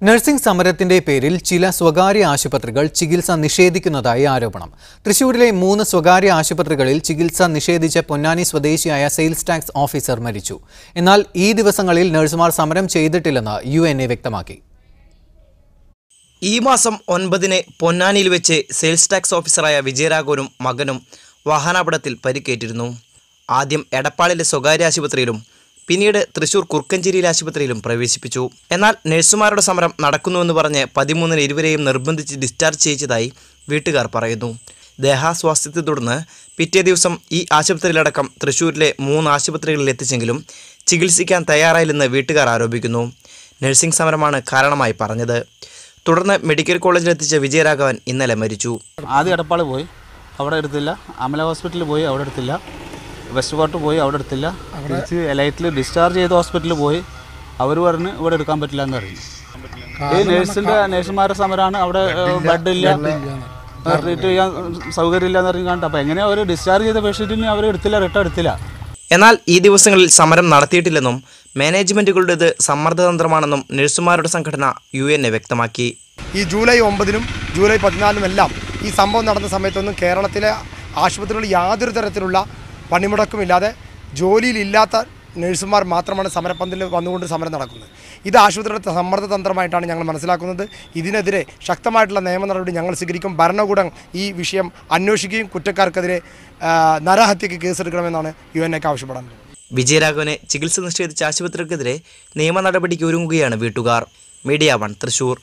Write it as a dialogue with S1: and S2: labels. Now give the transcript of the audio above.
S1: Nursing സമരത്തിന്റെ പേരിൽ ചില സ്വകാര്യ ആശുപത്രികൾ ചികിത്സ നിഷേധിക്കുന്നതായി ആരോപണം. തൃശൂരിലെ 3 സ്വകാര്യ ആശുപത്രികളിൽ ചികിത്സ നിഷേധിച്ച പൊന്നാനി സ്വദേശിയായ സെയിൽസ് ടാക്സ് ഓഫീസർ മരിച്ചു. എന്നാൽ ഈ ദിവസങ്ങളിൽ നഴ്സുമാർ സമരം ചെയ്തിട്ടില്ലെന്ന് UNA വ്യക്തമാക്കി.
S2: ഈ മാസം 9-ന് പൊന്നാനിയിൽ വെച്ച് സെയിൽസ് ടാക്സ് ഓഫീസറായ വിജയരാഘവനും മകനും വാഹനാപകടത്തിൽ പരിക്കേറ്റിരുന്നു. ആദ്യം എടപ്പാളിലെ സ്വകാര്യ ആശുപത്രിയിലും പിന്നീട് തൃശൂർ കുർക്കഞ്ചേരിയിലെ ആശുപത്രിയിലും പ്രവേശിപ്പിച്ചു. എന്നാൽ നഴ്സുമാരുടെ സമരം നടക്കുന്നുവെന്ന് പറഞ്ഞ് 13-ന് ഇരുവരെയും നിർബന്ധിച്ച് ഡിസ്ചാർജ് ചെയ്യിച്ചതായി വീട്ടുകാർ പറയുന്നു. ദേഹാസ്വാസ്ഥ്യത്തെ തുടർന്ന് പിറ്റേ ദിവസം ഈ ആശുപത്രിയിലടക്കം തൃശൂരിലെ 3 ആശുപത്രികളിൽ എത്തിച്ചെങ്കിലും ചികിത്സിക്കാൻ തയ്യാറായില്ലെന്ന് വീട്ടുകാർ ആരോപിക്കുന്നു. നഴ്സിംഗ് സമരമാണ് കാരണമായി പറഞ്ഞത്. തുടർന്ന് മെഡിക്കൽ കോളേജിലെത്തിച്ച വിജയരാഘവൻ ഇന്നലെ മരിച്ചു.
S3: ആദ്യം എടപ്പാൾ പോയി, അവിടെ എടുത്തില്ല. അമല ഹോസ്പിറ്റലിൽ പോയി, അവിടെ എടുത്തില്ല. വെസ്റ്റ് കോർട്ട് പോയി, അവിടെ എടുത്തില്ല. തിരിച്ച് എലൈറ്റിൽ ഡിസ്ചാർജ് ചെയ്ത ഹോസ്പിറ്റലിൽ പോയി, അവർ പറഞ്ഞ് ഇവിടെ എടുക്കാൻ പറ്റില്ല എന്ന് പറഞ്ഞു. ഈ നഴ്സുമാരുടെ സമരമാണ്. അവിടെ ബെഡില്ല, ട്രീറ്റ് ചെയ്യാൻ സൗകര്യമില്ല എന്ന് പറഞ്ഞു കണ്ടു. അപ്പോൾ എങ്ങനെയാണ് അവർ ഡിസ്ചാർജ് ചെയ്ത പേഷ്യൻറ്റിന് അവർ എടുത്തില്ല, റിട്ടേൺ എടുത്തില്ല.
S2: എന്നാൽ ഈ ദിവസങ്ങളിൽ സമരം നടത്തിയിട്ടില്ലെന്നും മാനേജ്മെൻറ്റുകളുടേത് സമ്മർദ്ദതന്ത്രമാണെന്നും നഴ്സുമാരുടെ സംഘടന UNA വ്യക്തമാക്കി.
S4: ഈ ജൂലൈ 9-നും ജൂലൈ 14-നും എല്ലാം ഈ സംഭവം നടന്ന സമയത്തൊന്നും കേരളത്തിലെ ആശുപത്രികളിൽ യാതൊരു തരത്തിലുള്ള പണിമുടക്കുമില്ലാതെ ജോലിയിലില്ലാത്ത നഴ്സുമാർ മാത്രമാണ് സമരപ്പന്തലിൽ വന്നുകൊണ്ട് സമരം നടക്കുന്നത്. ഇത് ആശുപത്രിയുടെ സമ്മർദ്ദതന്ത്രമായിട്ടാണ് ഞങ്ങൾ മനസ്സിലാക്കുന്നത്. ഇതിനെതിരെ ശക്തമായിട്ടുള്ള നിയമ നടപടി ഞങ്ങൾ സ്വീകരിക്കും. ഭരണകൂടം ഈ വിഷയം അന്വേഷിക്കുകയും കുറ്റക്കാർക്കെതിരെ നരഹത്യയ്ക്ക് കേസെടുക്കണമെന്നാണ് UNAക്ക് ആവശ്യപ്പെടുന്നത്.
S2: വിജയരാഘവനെ ചികിത്സ നിഷേധിച്ച ആശുപത്രിക്കെതിരെ നിയമ നടപടിക്ക് ഒരുങ്ങുകയാണ് വീട്ടുകാർ. മീഡിയ 1 തൃശൂർ.